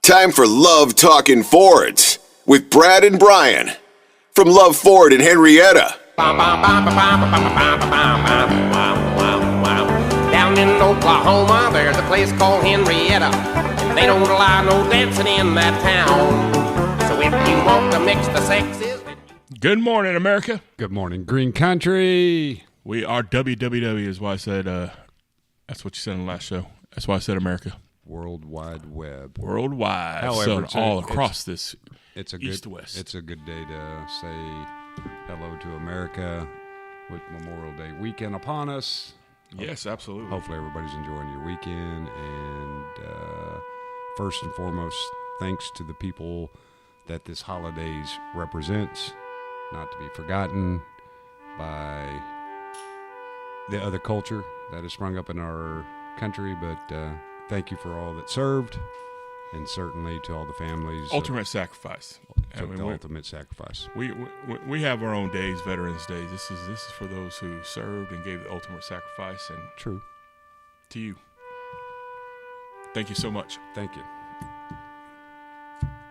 Time for Love Talking Fords with Brad and Bryan from Love Ford in Henrietta. Down in Oklahoma, there's a place called Henrietta, and they don't allow no dancing in that town. So if you want to mix the sexes... Good morning, America. Good morning, Green Country. We are WWW is why I said, that's what you said in the last show. That's why I said America. World Wide Web. Worldwide. However, so all across this it's a east good, to west. It's a good day to say hello to America with Memorial Day weekend upon us. Yes, absolutely. Hopefully everybody's enjoying your weekend. And first and foremost, thanks to the people that this holidays represents, not to be forgotten by the other culture that has sprung up in our country, but thank you for all that served, and certainly to all the families. Ultimate sacrifice. Ultimate sacrifice. We have our own days, Veterans Days. This is for those who served and gave the ultimate sacrifice. And true. To you, thank you so much. Thank you.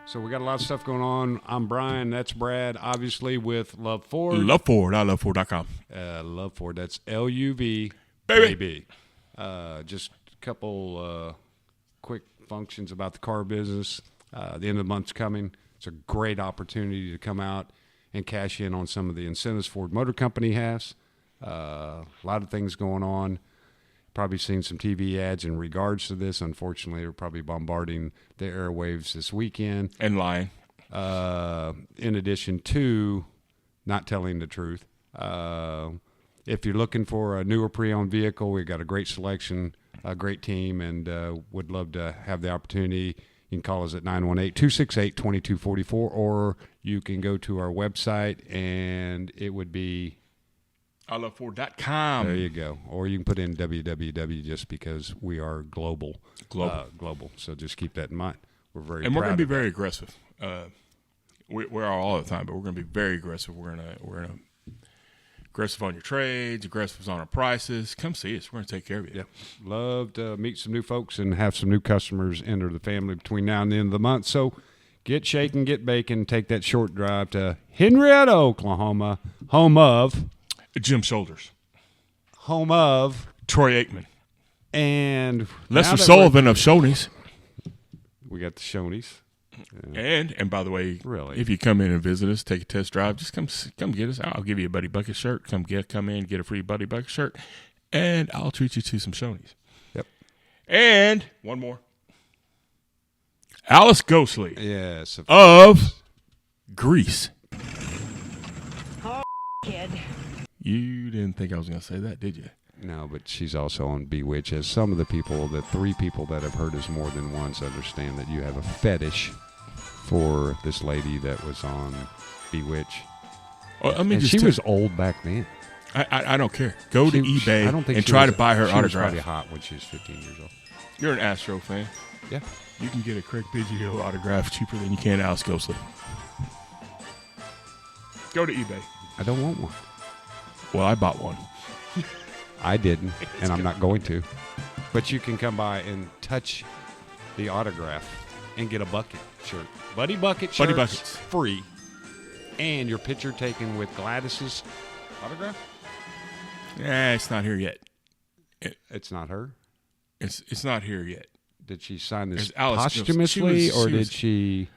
So we got a lot of stuff going on. I'm Bryan. That's Brad, obviously, with Love Ford. Love Ford. I loveford.com. Love Ford. That's L-U-V. Baby. Just a couple quick functions about the car business. The end of the month's coming. It's a great opportunity to come out and cash in on some of the incentives Ford Motor Company has. A lot of things going on. Probably seen some TV ads in regards to this. Unfortunately, they're probably bombarding the airwaves this weekend. And lying. In addition to not telling the truth. If you're looking for a newer pre-owned vehicle, we've got a great selection, a great team, and would love to have the opportunity. You can call us at 918-268-2244, or you can go to our website, and it would be iloveford.com. There you go. Or you can put in www just because we are global. Global. So just keep that in mind. We're very proud. And we're going to be very aggressive. We are all the time, but we're going to be very aggressive. We're going to aggressive on your trades, aggressive on our prices. Come see us. We're going to take care of you. Yeah. Love to meet some new folks and have some new customers enter the family between now and the end of the month. So get shaking, get baking, take that short drive to Henrietta, Oklahoma, home of Jim Shoulders, home of Troy Aikman, and Lester Sullivan of Shoney's. We got the Shoney's. And by the way, really, if you come in and visit us, take a test drive, just come get us. I'll give you a Buddy Bucket shirt. Come in, get a free Buddy Bucket shirt, and I'll treat you to some Shoney's. Yep. And one more, Alice Ghostly, yes, of Grease. Oh, kid. You didn't think I was going to say that, did you? No, but she's also on Bewitch. As some of the people, the three people that have heard us more than once, understand that you have a fetish for this lady that was on Bewitch. Well, I mean, and she was old back then. I don't care. Go to eBay and try to buy her autograph. She was probably hot when she was 15 years old. You're an Astro fan. Yeah. You can get a Craig Biggio autograph cheaper than you can Alice Ghostly. Go to eBay. I don't want one. Well, I bought one. I didn't, and I'm not going to. But you can come by and touch the autograph and get a bucket shirt. Buddy Bucket shirts. Buddy Buckets. Free. And your picture taken with Gladys's autograph? It's not here yet. It's not her? It's not here yet. Did she sign this posthumously, or did she...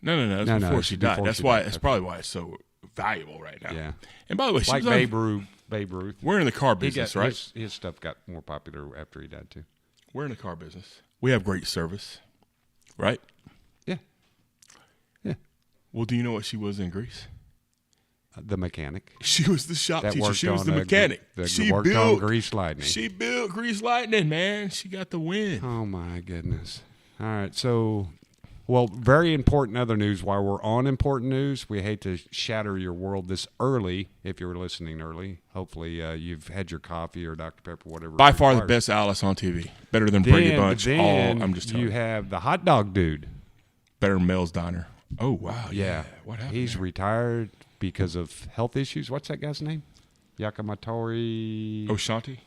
No. That's before she died. That's probably why it's so valuable right now. Yeah. And by the way, she like was Babe Ruth. We're in the car business, right? His stuff got more popular after he died, too. We're in the car business. We have great service, right? Yeah. Well, do you know what she was in Greece? The mechanic. She was the shop teacher. She was the mechanic. She worked on Grease Lightning. She built Grease Lightning, man. She got the win. Oh, my goodness. All right, so... Well, very important other news. While we're on important news, we hate to shatter your world this early, if you were listening early. Hopefully you've had your coffee or Dr. Pepper, whatever. By far the best Alice on TV. Better than Brady Bunch. I'm just telling you. You have the hot dog dude. Better than Mel's Diner. Oh, wow. Yeah. What happened? He's retired because of health issues. What's that guy's name? Yakamotori. O'Shaunti?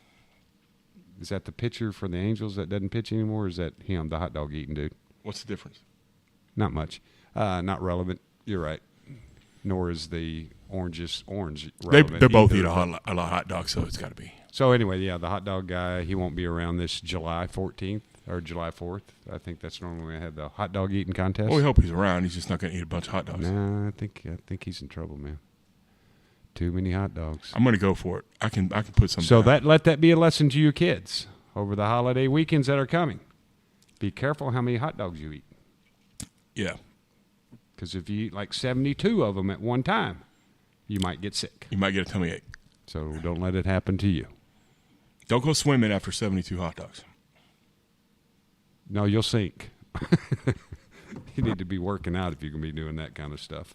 Is that the pitcher for the Angels that doesn't pitch anymore, or is that him, the hot dog eating dude? What's the difference? Not much. Not relevant. You're right. Nor is the orange relevant. They both either. eat a lot of hot dogs, so it's got to be. So anyway, yeah, the hot dog guy, he won't be around this July 14th or July 4th. I think that's normally when I had the hot dog eating contest. Well, we hope he's around. He's just not going to eat a bunch of hot dogs. Nah, I think he's in trouble, man. Too many hot dogs. I'm going to go for it. I can put some. So down. let that be a lesson to you kids over the holiday weekends that are coming. Be careful how many hot dogs you eat. Yeah. Because if you eat like 72 of them at one time, you might get sick. You might get a tummy ache. So don't let it happen to you. Don't go swimming after 72 hot dogs. No, you'll sink. You need to be working out if you're going to be doing that kind of stuff.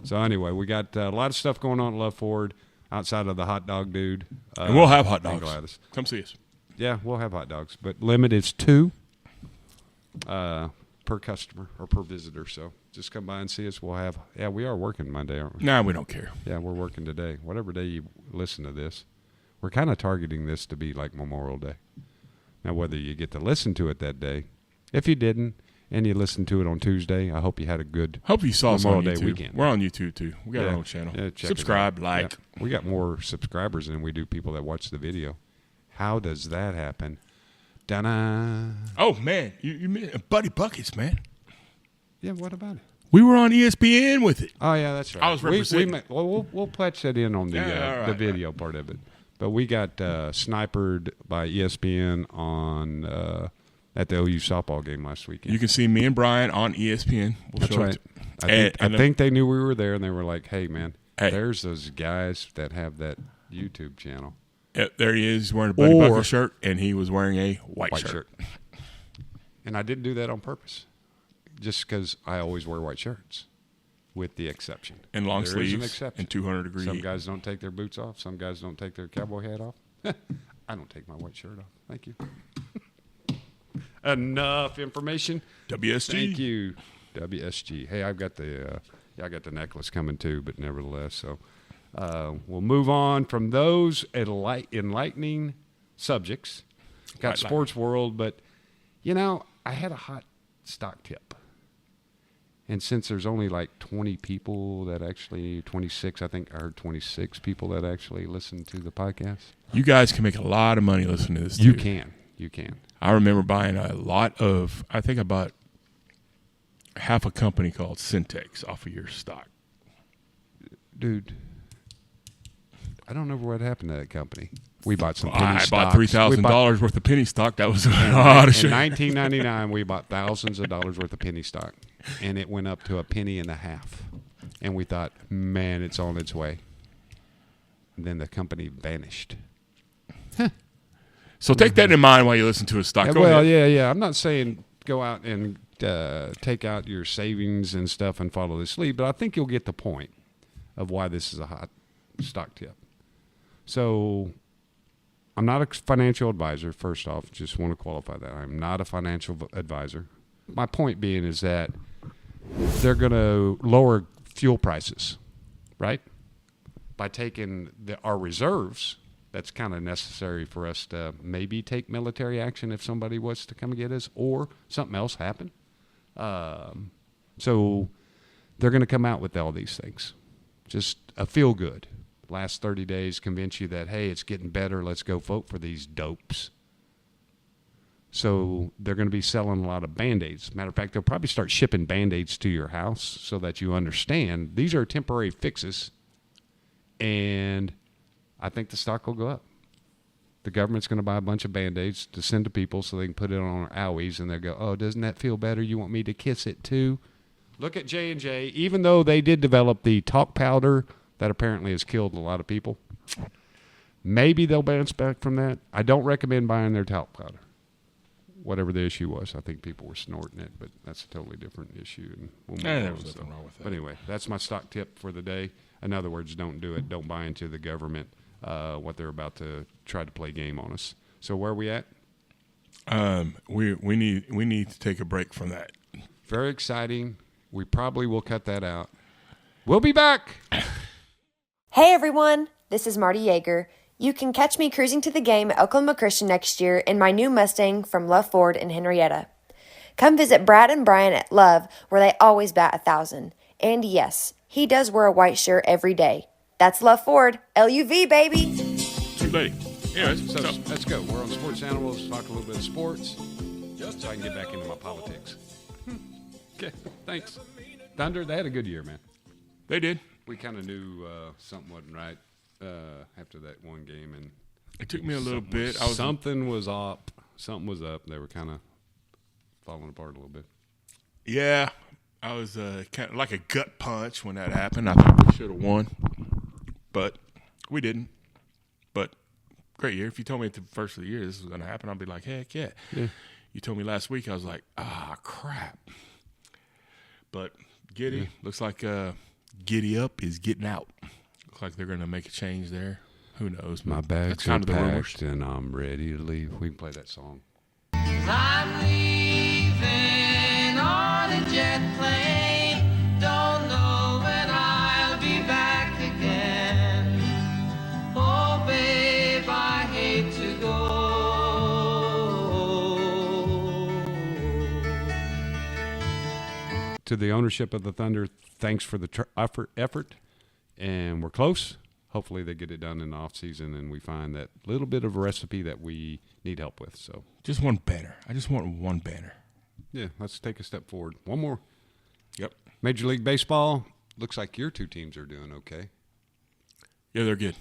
So anyway, we got a lot of stuff going on at Love Ford outside of the hot dog dude. And we'll have hot and dogs. Gladys. Come see us. Yeah, we'll have hot dogs, but limit is 2 per customer or per visitor. So just come by and see us. We'll have. Yeah, we are working Monday, aren't we? Nah, we don't care. Yeah, we're working today. Whatever day you listen to this, we're kind of targeting this to be like Memorial Day. Now, whether you get to listen to it that day, if you didn't, and you listened to it on Tuesday, I hope you had a good Hope you saw us on Memorial Day YouTube. weekend. We're on YouTube too. We got our own channel. Yeah, check Subscribe, it out. like. Yeah. We got more subscribers than we do people that watch the video. How does that happen? Da-na. Oh man, you Buddy Buckets, man. Yeah, what about it? We were on ESPN with it. Oh, yeah, that's right. I was representing. We'll patch that in on the Yeah, all the right, video part of it. But we got sniped by ESPN on at the OU softball game last weekend. You can see me and Bryan on ESPN. We'll That's show right. it. I think they knew we were there, and they were like, hey, man, Hey. there's those guys that have that YouTube channel. Yep, there he is. He's wearing a Buddy Or- Bucket shirt, and he was wearing a white shirt. And I didn't do that on purpose, just because I always wear white shirts, with the exception. And long There is an sleeves exception. and 200-degree Some heat. guys don't take their boots off. Some guys don't take their cowboy hat off. I don't take my white shirt off. Thank you. Enough information. WSG. Thank you, WSG. Hey, I've got the I got the necklace coming too, but nevertheless, so we'll move on from those enlightening subjects. Got Right, sports world, but I had a hot stock tip. And since there's only like 20 people that actually, 26, I think I heard 26 people that actually listen to the podcast. You guys can make a lot of money listening to this. You too. can. I remember buying a lot of. I think I bought half a company called Syntex off of your stock. Dude, I don't know what happened to that company. We bought some Well, penny I stocks. bought $3,000 worth of penny stock. That was a lot of In shit. 1999, we bought thousands of dollars worth of penny stock, and it went up to a penny and a half. And we thought, man, it's on its way. And then the company vanished. So take that in mind while you listen to a stock. Go Well, ahead. yeah. I'm not saying go out and take out your savings and stuff and follow this lead, but I think you'll get the point of why this is a hot stock tip. So I'm not a financial advisor, first off. Just want to qualify that. I'm not a financial advisor. My point being is that they're going to lower fuel prices, right? By taking our reserves, that's kind of necessary for us to maybe take military action if somebody was to come and get us or something else happen. So they're going to come out with all these things. Just a feel good. Last 30 days convince you that, hey, it's getting better. Let's go vote for these dopes. So they're going to be selling a lot of Band-Aids. Matter of fact, they'll probably start shipping Band-Aids to your house so that you understand these are temporary fixes. And I think the stock will go up. The government's going to buy a bunch of Band-Aids to send to people so they can put it on our owies, and they'll go, oh, doesn't that feel better? You want me to kiss it too? Look at J&J. Even though they did develop the talc powder that apparently has killed a lot of people, maybe they'll bounce back from that. I don't recommend buying their talc powder. Whatever the issue was, I think people were snorting it, but that's a totally different issue. And we'll move There on, was nothing wrong with that. But anyway, that's my stock tip for the day. In other words, don't do it. Don't buy into the government, what they're about to try to play game on us. So where are we at? We need to take a break from that. Very exciting. We probably will cut that out. We'll be back. Hey everyone, this is Marty Yeager. You can catch me cruising to the game at Oklahoma Christian next year in my new Mustang from Love Ford in Henrietta. Come visit Brad and Bryan at Love, where they always bat 1,000. And yes, he does wear a white shirt every day. That's Love Ford, LUV, baby. Too late. Anyways, So let's go. We're on Sports Animals. Talk a little bit of sports, just so I can get back into my politics. Okay, thanks. Thunder, they had a good year, man. they did. We kind of knew something wasn't right after that one game, and It took me a little bit. Something was up. Something was up. They were kind of falling apart a little bit. Yeah, I was kind of like a gut punch when that happened. I thought we should have won, but we didn't. But great year. If you told me at the first of the year this was going to happen, I'd be like, heck yeah. You told me last week, I was like, crap. But Giddy, looks like Giddy Up is getting out. Looks like they're going to make a change there. Who knows? My bags are packed and I'm ready to leave. We can play that song. I'm leaving on a jet plane. Don't know when I'll be back again. Oh, babe, I hate to go. To the ownership of the Thunder, thanks for the effort. And we're close. Hopefully they get it done in the off season and we find that little bit of a recipe that we need help with. So Just one banner. I just want one banner. yeah, let's take a step forward. One more. Yep. Major League Baseball. Looks like your two teams are doing okay. Yeah, they're good.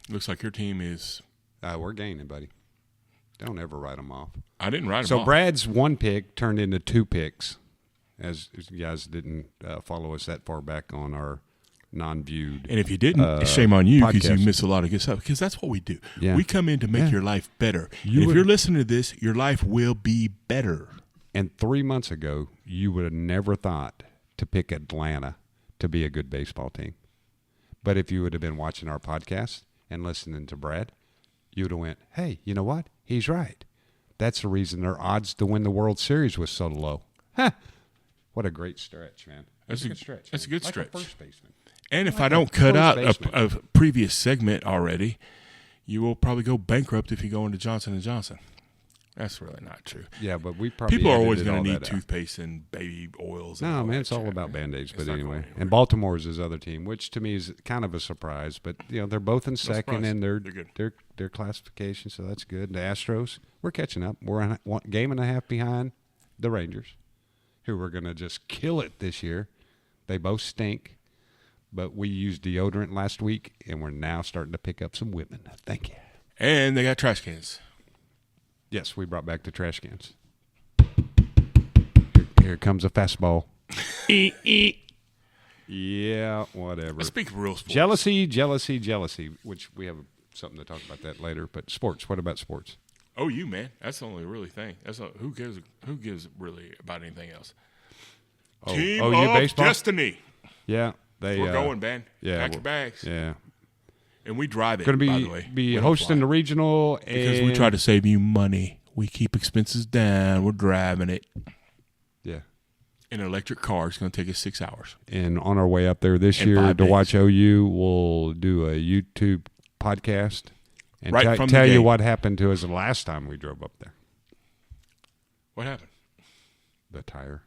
Looks like your team is. We're gaining, buddy. Don't ever write them off. I didn't write them So off. Brad's one pick turned into two picks, as you guys didn't follow us that far back on our non-viewed. And if you didn't, shame on you because you podcast. miss a lot of good stuff. Because that's what we do. Yeah. We come in to make Yeah. your life better. You And if would- you're listening to this, your life will be better. And 3 months ago, you would have never thought to pick Atlanta to be a good baseball team. But if you would have been watching our podcast and listening to Brad, you would have went, hey, you know what? He's right. That's the reason their odds to win the World Series was so low. Huh. What a great stretch, man. That's a good stretch. that's a man. good Like stretch. first baseman. And if Like I a don't cut first out baseman. a previous segment already, you will probably go bankrupt if you go into Johnson & Johnson. That's really not true. Yeah, but we probably People are always edited going all to need that out. toothpaste and baby oils. And No, all man, that it's all crap, about man. Band-Aids. It's But not anyway, going anywhere. and Baltimore's his other team, which to me is kind of a surprise. But you know, they're both in second, surprise. and They're good. their classification, so that's good. The Astros, we're catching up. We're on one game and a half behind the Rangers, who are going to just kill it this year. They both stink, but we used deodorant last week, and we're now starting to pick up some women. Thank you. And they got trash cans. Yes, we brought back the trash cans. Here comes a fastball. Yeah, whatever. Let's speak real sports. Jealousy, which we have something to talk about that later. But sports, what about sports? Oh, you, man. That's the only really thing. Who gives really about anything else? Team oh, you of baseball? Destiny. Yeah, We're going, man. Yeah, Pack your bags. Yeah, And we drive it, going to by the way. be We don't hosting fly. the regional Because and we try to save you money. We keep expenses down. We're driving it. yeah. An electric car is going to take us 6 hours. And on our way up there this In year 5 to days. watch OU, we'll do a YouTube podcast and Right from the tell you gate. what happened to us the last time we drove up there. What happened? The tire.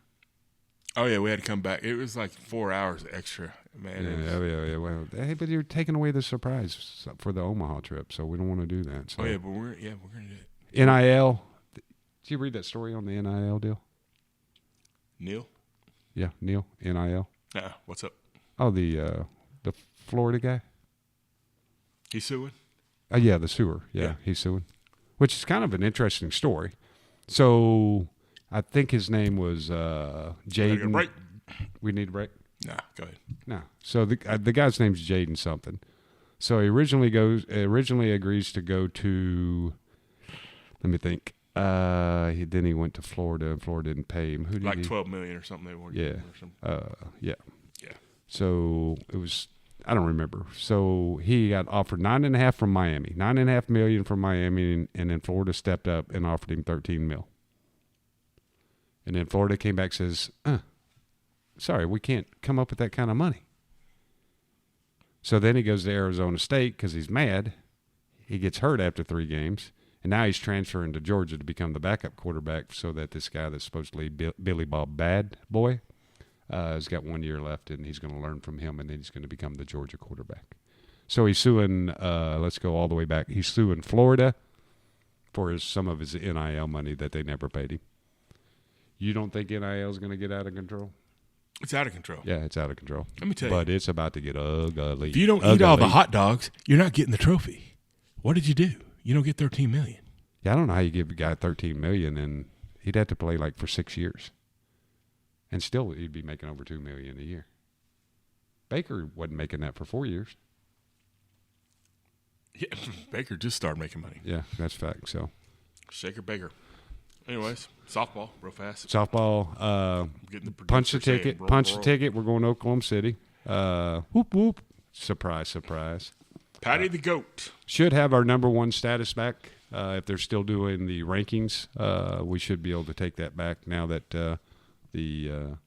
Oh, yeah, we had to come back. It was like 4 hours extra, man. It was- Yeah. Well, hey, but you're taking away the surprise for the Omaha trip, so we don't want to do that. So. Oh, yeah, but we're going to do it. NIL. Did you read that story on the NIL deal? Neil? Yeah, Neil, NIL. What's up? Oh, the Florida guy. He's suing? Yeah, the sewer. Yeah, Yeah. he's suing, which is kind of an interesting story. So I think his name was Gotta get a Jaden. break. We need a break. Nah, go ahead. No. So the guy's name's Jaden something. So he originally agrees to go to. Let me think. Then he went to Florida, and Florida didn't pay him. Who did Like he? $12 million or something they wanted to Yeah. give him or something. Yeah. Yeah. So it was. I don't remember. So he got offered $9.5 from Miami, $9.5 million from Miami, and then Florida stepped up and offered him $13 million. And then Florida came back and says, sorry, we can't come up with that kind of money. So then he goes to Arizona State because he's mad. He gets hurt after 3 games, And now he's transferring to Georgia to become the backup quarterback so that this guy that's supposedly Billy Bob Bad Boy has got 1 year left, and he's going to learn from him, and then he's going to become the Georgia quarterback. So he's suing, let's go all the way back. He's suing Florida for some of his NIL money that they never paid him. You don't think NIL is going to get out of control? It's out of control. Yeah, it's out of control. Let me tell you. But it's about to get ugly. If you don't eat all the hot dogs, you're not getting the trophy. What did you do? You don't get $13 million. Yeah, I don't know how you give a guy $13 million, and he'd have to play like for 6 years, and still he'd be making over $2 million a year. Baker wasn't making that for 4 years. Yeah, Baker just started making money. Yeah, that's fact. So, Shaker Baker. Anyways, softball, real fast. softball, Getting the punch the producer saying, ticket. roll, Punch roll. the ticket. We're going to Oklahoma City. Whoop whoop! Surprise, surprise. Patty the Goat. Should have our number one status back. If they're still doing the rankings, we should be able to take that back now that the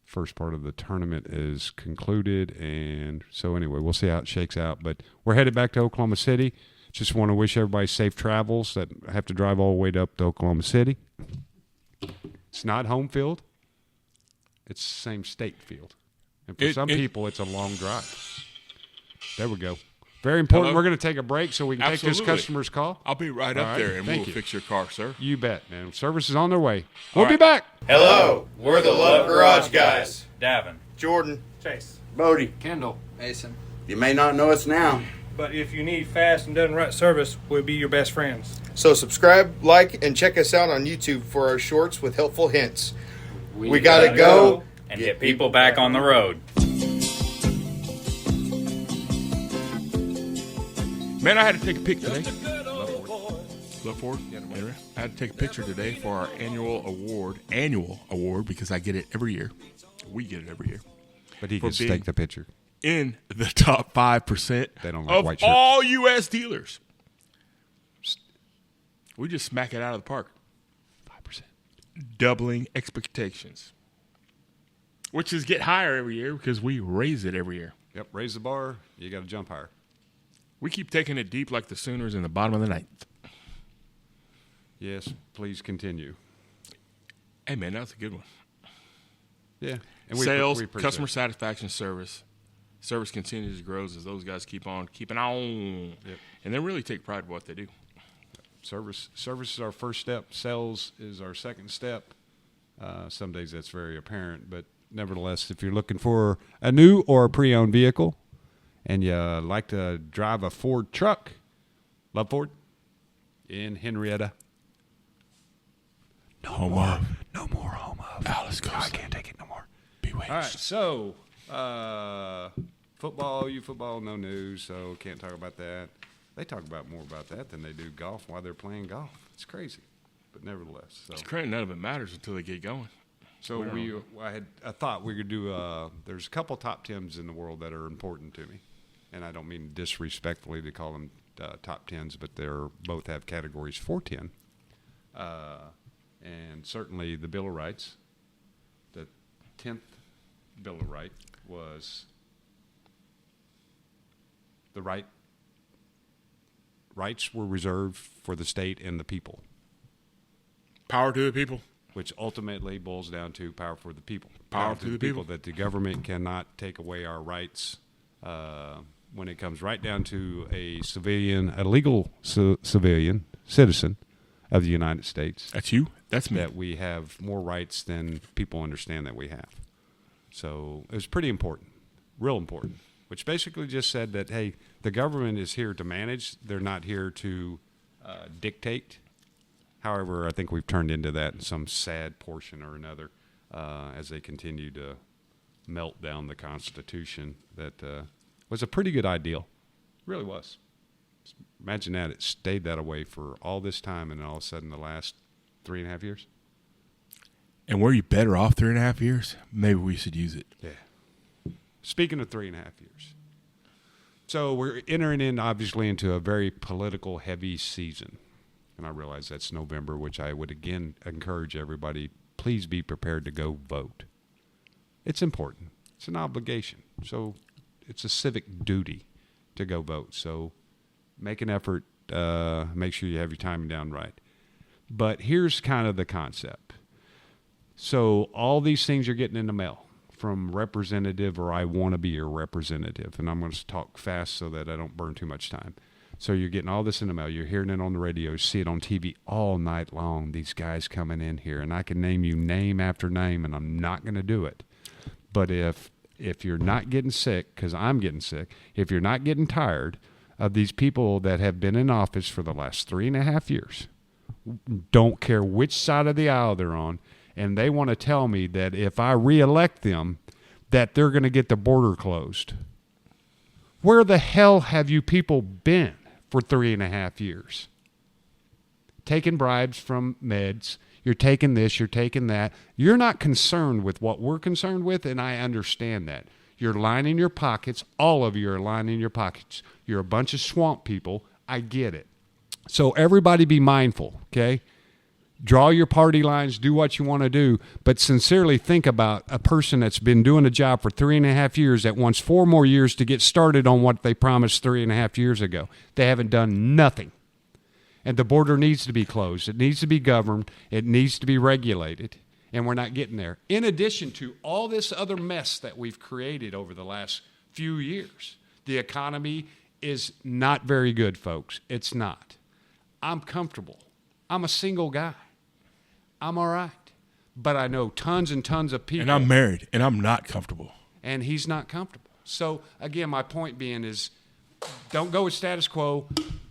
first part of the tournament is concluded. And so anyway, we'll see how it shakes out. But we're headed back to Oklahoma City. Just want to wish everybody safe travels that have to drive all the way up to Oklahoma City. It's not home field. It's the same state field. And for some people, it's a long drive. There we go. Very important. Hello? We're going to take a break so we can take Absolutely. this customer's call. I'll be right All up right, there, and thank we'll you. fix your car, sir. You bet, man. Service is on their way. We'll All be right. back. Hello, we're the Love Garage guys. Davin. Jordan. Chase. Bodie. Kendall. Mason. You may not know us now, But if you need fast and done right service, we'll be your best friends. so subscribe, like, and check us out on YouTube for our shorts with helpful hints. We gotta go and get people back on the road. Man, I had to take a picture today. Love Ford. I had to take a picture today for our annual award, because I get it every year. We get it every year. But he For gets to being- take the picture. In the top 5% They don't like of white shirts. all U.S. dealers. We just smack it out of the park. 5%. Doubling expectations. Which is get higher every year because we raise it every year. Yep, raise the bar. You got to jump higher. We keep taking it deep like the Sooners in the bottom of the ninth. Yes, please continue. Hey, man, that's a good one. Yeah. Sales, we appreciate customer it. satisfaction, service. Service continues to grow as those guys keep on keeping on. Yep. And they really take pride in what they do. Service is our first step. Sales is our second step. Some days that's very apparent, but nevertheless, if you're looking for a new or a pre-owned vehicle and you like to drive a Ford truck, Love Ford in Henrietta. No more home of. Alice goes. I can't take it no more. Bewitched. All right, so football, football, no news, so can't talk about that. They talk about more about that than they do golf while they're playing golf. It's crazy, but nevertheless. So, It's crazy. None of it matters until they get going. so I thought we could do. There's a couple top 10s in the world that are important to me, and I don't mean disrespectfully to call them top 10s, but they're both have categories for 10, and certainly the Bill of Rights. The 10th Bill of Rights was the rights were reserved for the state and the people, Power to the people. which ultimately boils down to power for the people. Power to the people. That the government cannot take away our rights when it comes right down to a legal civilian citizen of the United States. That's you. That's me. That we have more rights than people understand that we have. So it was pretty important, real important, which basically just said that, hey, the government is here to manage. They're not here to dictate. However, I think we've turned into that in some sad portion or another as they continue to melt down the Constitution that was a pretty good ideal. Really was. Imagine that. It stayed that way for all this time, and all of a sudden the last 3.5 years. And were you better off 3.5 years? Maybe we should use it. Yeah. Speaking of 3.5 years. So we're entering in, obviously, into a very political heavy season. And I realize that's November, which I would again encourage everybody, please be prepared to go vote. It's important. It's an obligation. So it's a civic duty to go vote. So make an effort make sure you have your timing down right. But here's kind of the concept. So all these things you're getting in the mail from representative or I want to be your representative. And I'm going to talk fast so that I don't burn too much time. So you're getting all this in the mail. You're hearing it on the radio. You see it on TV all night long, these guys coming in here. And I can name you name after name, and I'm not going to do it. But if you're not getting sick, because I'm getting sick, if you're not getting tired of these people that have been in office for the last 3.5 years, don't care which side of the aisle they're on, and they want to tell me that if I reelect them, that they're going to get the border closed. Where the hell have you people been for 3.5 years? Taking bribes from meds. You're taking this, you're taking that. You're not concerned with what we're concerned with, and I understand that. You're lining your pockets. All of you are lining your pockets. You're a bunch of swamp people. I get it. So everybody be mindful, okay? Draw your party lines, do what you want to do, but sincerely think about a person that's been doing a job for 3.5 years that wants 4 more years to get started on what they promised 3.5 years ago. They haven't done nothing. And the border needs to be closed. It needs to be governed. It needs to be regulated. And we're not getting there. In addition to all this other mess that we've created over the last few years, the economy is not very good, folks. It's not. I'm comfortable. I'm a single guy. I'm all right. But I know tons and tons of people. And I'm married, and I'm not comfortable. And he's not comfortable. So, again, my point being is don't go with status quo.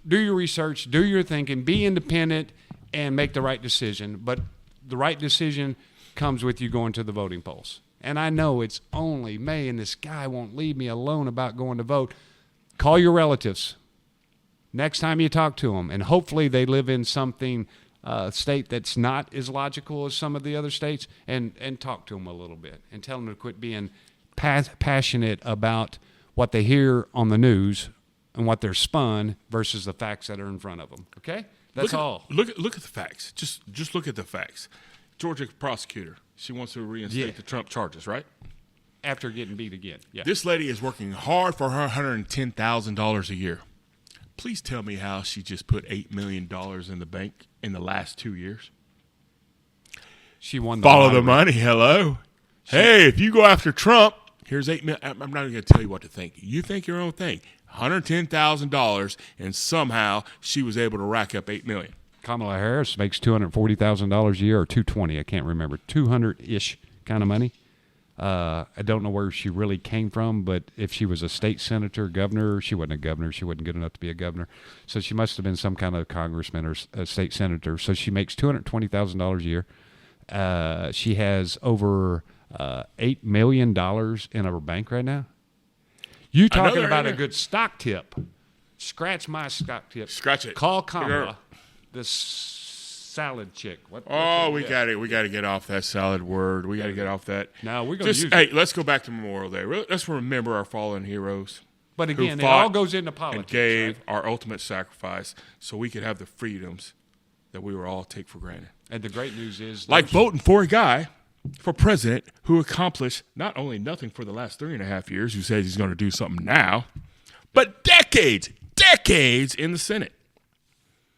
Do your research. Do your thinking. Be independent and make the right decision. But the right decision comes with you going to the voting polls. And I know it's only May, and this guy won't leave me alone about going to vote. Call your relatives next time you talk to them, and hopefully they live in something state that's not as logical as some of the other states, and talk to them a little bit and tell them to quit being passionate about what they hear on the news and what they're spun versus the facts that are in front of them. Okay? That's all. Look at the facts. Just look at the facts. Georgia prosecutor, she wants to reinstate the Trump charges, right? After getting beat again. Yeah. This lady is working hard for her $110,000 a year. Please tell me how she just put $8 million in the bank in the last 2 years. She won the Follow lottery. the money. Hello. Hey, if you go after Trump, here's $8 million. I'm not even going to tell you what to think. You think your own thing. $110,000, and somehow she was able to rack up $8 million. Kamala Harris makes $240,000 a year, or $220. I can't remember. 200-ish kind of money. I don't know where she really came from, but if she was a state senator, governor, she wasn't a governor. She wasn't good enough to be a governor. So she must have been some kind of congressman or a state senator. So she makes $220,000 a year. She has over $8 million in her bank right now. You talking about a good stock tip. Scratch my stock tip. Scratch it. Call Kamala, the salad chick. We got to get off that salad word. We got to get off that. No, we're going to use Hey, it. let's go back to Memorial Day. Let's remember our fallen heroes. But again, it fought all goes into politics. and gave right? our ultimate sacrifice so we could have the freedoms that we were all take for granted. And the great news is, Like voting for a guy for president who accomplished not only nothing for the last 3.5 years, who says he's going to do something now, but decades in the Senate.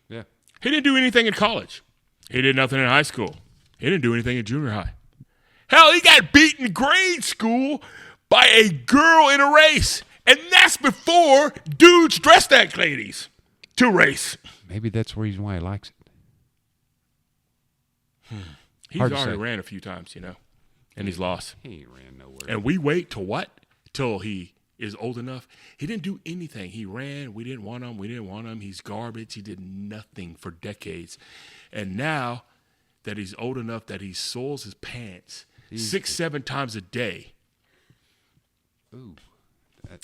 yeah, He didn't do anything in college. He did nothing in high school. He didn't do anything in junior high. Hell, he got beaten in grade school by a girl in a race. And that's before dudes dressed like ladies to race. maybe that's the reason why he likes it. He's Hard to already say. ran a few times, and he's lost. He ain't ran nowhere. And we wait till what? Till he is old enough. He didn't do anything. He ran. We didn't want him. He's garbage. He did nothing for decades. And now that he's old enough that he soils his pants 6-7 times a day. Ooh.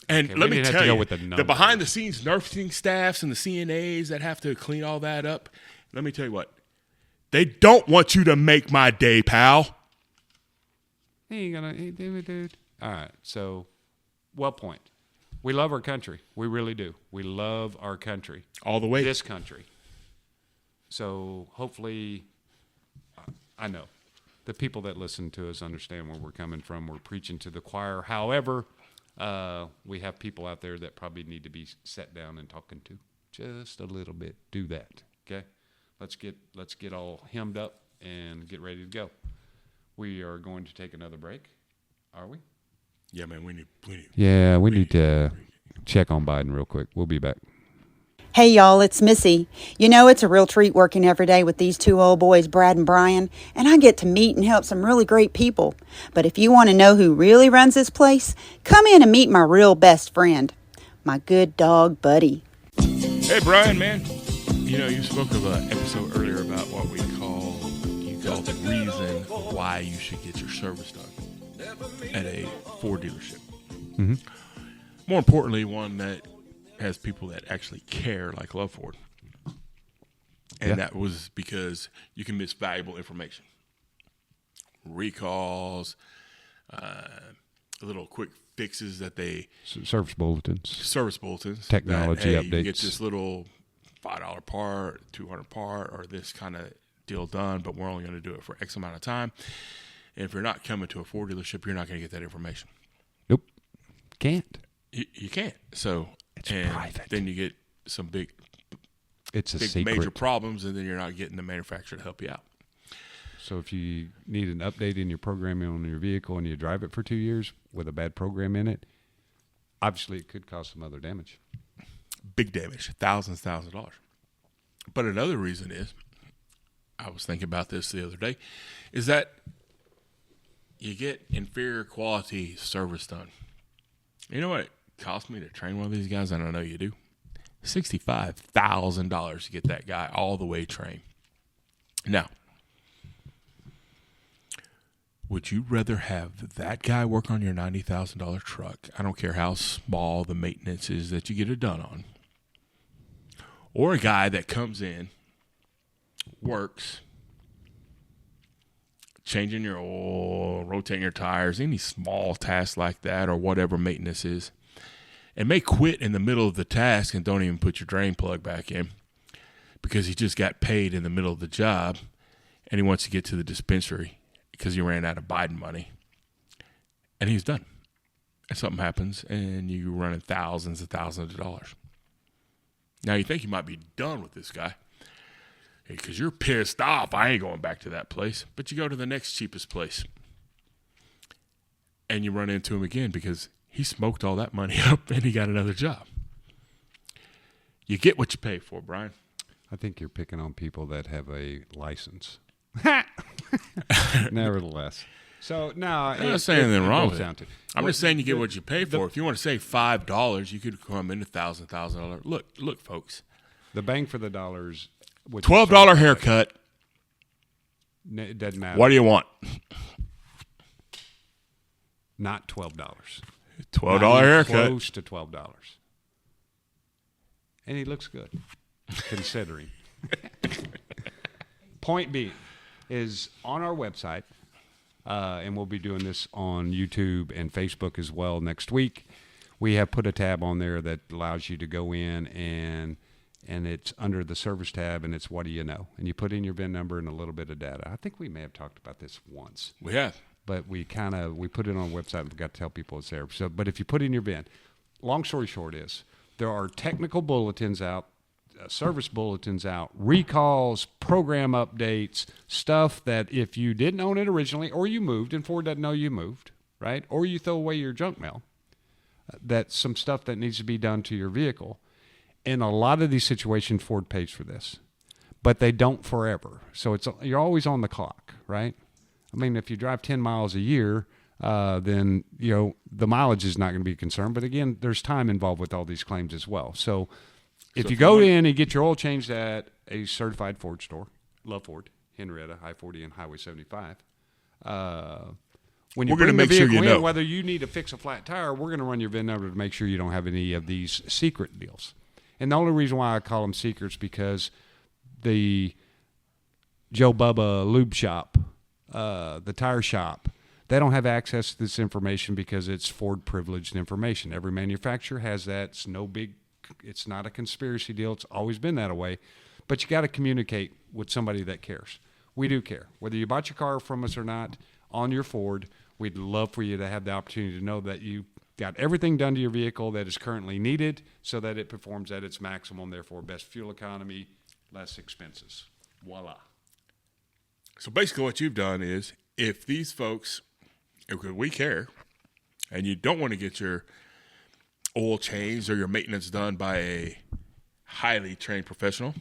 And Okay, let we me didn't have tell to go you, with the the numbers. behind-the-scenes nursing staffs and the CNAs that have to clean all that up, let me tell you what. They don't want you to make my day, pal. He ain't gonna do it, dude. All right, so, well point. We love our country. We really do. We love our country. All the way. This country. So hopefully, I know, the people that listen to us understand where we're coming from. We're preaching to the choir. However, we have people out there that probably need to be sat down and talking to. just a little bit, do that. Okay, let's get all hemmed up and get ready to go. We are going to take another break. Are we? Yeah, man, we need to check on Biden real quick. We'll be back. Hey y'all, it's Missy. You know, it's a real treat working every day with these two old boys, Brad and Bryan, and I get to meet and help some really great people. But if you want to know who really runs this place, come in and meet my real best friend, my good dog, Buddy. Hey, Bryan, man. You know, you spoke of an episode earlier about what you call the reason why you should get your service done at a Ford dealership. Mm-hmm. More importantly, one that has people that actually care, like Love Ford. And that was because you can miss valuable information. Recalls, little quick fixes that they... Service bulletins. that, Technology updates. You get this little $5 part, $200 part, or this kind of deal done, but we're only going to do it for X amount of time. And if you're not coming to a Ford dealership, you're not going to get that information. Nope. Can't. You can't. So... It's and private. Then you get some big secret. major problems, and then you're not getting the manufacturer to help you out. So if you need an update in your programming on your vehicle and you drive it for 2 years with a bad program in it, obviously it could cause some other damage. Big damage, thousands of dollars. But another reason is, I was thinking about this the other day, is that you get inferior quality service done. You know what? Cost me to train one of these guys, and I know you do. $65,000 to get that guy all the way trained. Now, would you rather have that guy work on your $90,000 truck? I don't care how small the maintenance is that you get it done on. Or a guy that comes in, works, changing your oil, rotating your tires, any small tasks like that, or whatever maintenance is, and may quit in the middle of the task and don't even put your drain plug back in because he just got paid in the middle of the job and he wants to get to the dispensary because he ran out of Biden money. And he's done. And something happens and you're running thousands and thousands of dollars. Now you think you might be done with this guy because you're pissed off. I ain't going back to that place. But you go to the next cheapest place and you run into him again because he smoked all that money up and he got another job. You get what you pay for, Bryan. I think you're picking on people that have a license. Nevertheless. So, no. I'm not saying anything wrong with it. I'm just saying you get the- what you pay for. If you want to save $5, you could come in $1,000. Look, folks. The bang for the dollars. $12 haircut. It doesn't matter. What do you want? Not $12. $12 Not even haircut. Close to $12. And he looks good, considering. Point being is on our website, and we'll be doing this on YouTube and Facebook as well next week. We have put a tab on there that allows you to go in and it's under the service tab, and it's what do you know? And you put in your VIN number and a little bit of data. I think we may have talked about this once. We have. But we put it on the website and forgot to tell people it's there. So, but if you put in your VIN, long story short is there are technical bulletins out, service bulletins out, recalls, program updates, stuff that if you didn't own it originally or you moved and Ford doesn't know you moved, right? Or you throw away your junk mail, that's some stuff that needs to be done to your vehicle. In a lot of these situations, Ford pays for this, but they don't forever. So you're always on the clock, right? I mean, if you drive 10 miles a year, then, the mileage is not going to be a concern. But again, there's time involved with all these claims as well. So if you go in and get your oil changed at a certified Ford store, Love Ford, Henrietta, I-40 and Highway 75, when you bring the vehicle in, whether you need to fix a flat tire, we're going to run your VIN number to make sure you don't have any of these secret deals. And the only reason why I call them secrets because the Joe Bubba lube shop, the tire shop, they don't have access to this information because it's Ford privileged information. Every manufacturer has that. It's not a conspiracy deal. It's always been that way. But you got to communicate with somebody that cares. We do care. Whether you bought your car from us or not, on your Ford, we'd love for you to have the opportunity to know that you got everything done to your vehicle that is currently needed so that it performs at its maximum, therefore best fuel economy, less expenses. Voila. So basically what you've done is, if these folks, if we care, and you don't want to get your oil changed or your maintenance done by a highly trained professional,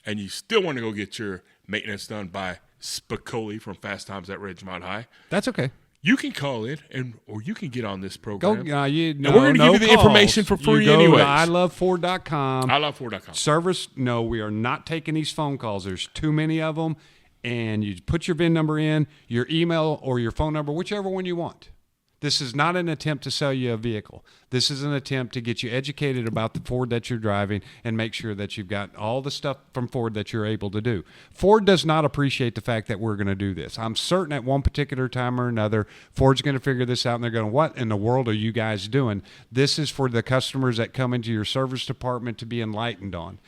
and you still want to go get your maintenance done by Spicoli from Fast Times at Ridgemont High, That's okay. you can call in, or you can get on this program. We're going to give you the information for free anyways. iloveford.com. iloveford.com. Service, no, we are not taking these phone calls. There's too many of them. And you put your VIN number in, your email or your phone number, whichever one you want. This is not an attempt to sell you a vehicle. This is an attempt to get you educated about the Ford that you're driving and make sure that you've got all the stuff from Ford that you're able to do. Ford does not appreciate the fact that we're going to do this. I'm certain at one particular time or another, Ford's going to figure this out and they're going, what in the world are you guys doing? This is for the customers that come into your service department to be enlightened on.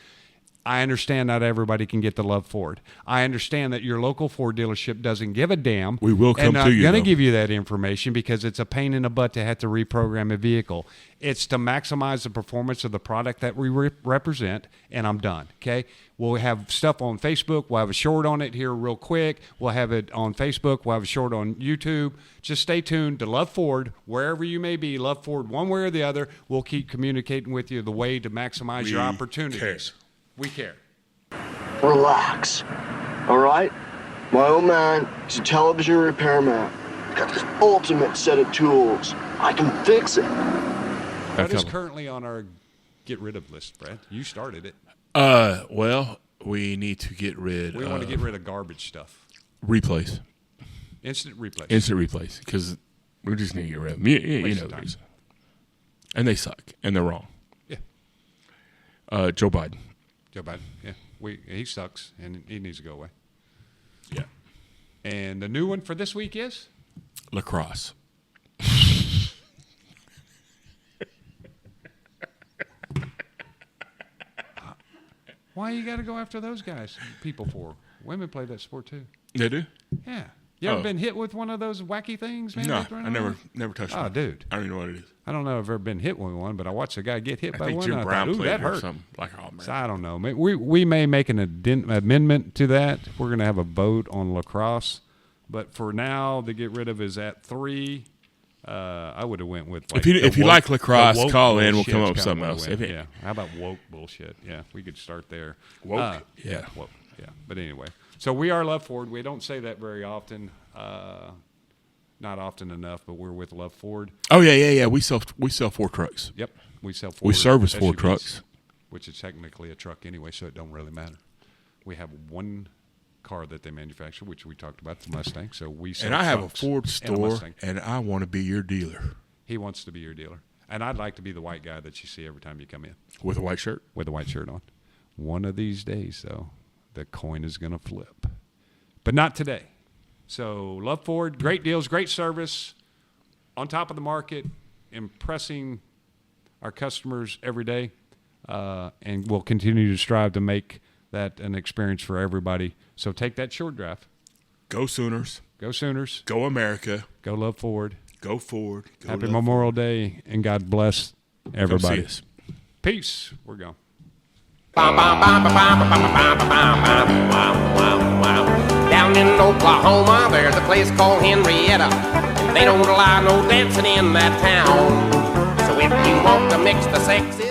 I understand not everybody can get the love Ford. I understand that your local Ford dealership doesn't give a damn. We will come to you, I'm going though. to give you that information because it's a pain in the butt to have to reprogram a vehicle. It's to maximize the performance of the product that we represent, and I'm done, okay? We'll have stuff on Facebook. We'll have a short on it here real quick. We'll have it on Facebook. We'll have a short on YouTube. Just stay tuned to Love Ford, wherever you may be. Love Ford one way or the other. We'll keep communicating with you the way to maximize your opportunities. Care. We care. Relax. All right? My old man is a television repairman. Got this ultimate set of tools. I can fix it. What is currently on our get rid of list, Brad? You started it. Well, we need to get rid We want to get rid of garbage stuff. Replays. Instant replays. Instant replays. Because we just need to get rid of them. You know the reason. And they suck. And they're wrong. Yeah. Joe Biden. Joe Biden, yeah. He sucks, and he needs to go away. Yeah. And the new one for this week is? Lacrosse. Why you got to go after those guys, people for? Women play that sport too. They do? Yeah. You ever been hit with one of those wacky things, man? No, I never touched one. Oh, dude. I don't even know what it is. I don't know if I've ever been hit with one, but I watched a guy get hit by I think one. Jim And I Brown thought, ooh, played that it or hurt. something. Like, oh, man. So I don't know. We may make an amendment to that. We're going to have a vote on lacrosse. But for now, to get rid of is at 3. I would have went with like if you woke, like lacrosse, call in. We'll come up with something else. Yeah. How about woke bullshit? Yeah, we could start there. Woke? Yeah. Woke. Yeah. But anyway, so we are Love Ford. We don't say that very often. Not often enough, but we're with Love Ford. Oh yeah. We sell Ford trucks. Yep, we sell Ford. We service Ford SUVs, trucks, which is technically a truck anyway, so it don't really matter. We have one car that they manufacture, which we talked about, the Mustang. So we sell. And I have a trucks Ford and a store, Mustang. and I want to be your dealer He wants to be your dealer, and I'd like to be the white guy that you see every time you come in with a white shirt. with a white shirt on. One of these days, though, the coin is going to flip, but not today. So Love Ford, great deals, great service, on top of the market, impressing our customers every day, and we'll continue to strive to make that an experience for everybody. So take that short drive. Go Sooners. Go Sooners. Go America. Go Love Ford. Go Ford. Go Happy Love Memorial Day, and God bless Ford. everybody. Come see us. Peace. We're gone. Down in Oklahoma, there's a place called Henrietta, and they don't allow no dancing in that town. So if you want to mix the sexes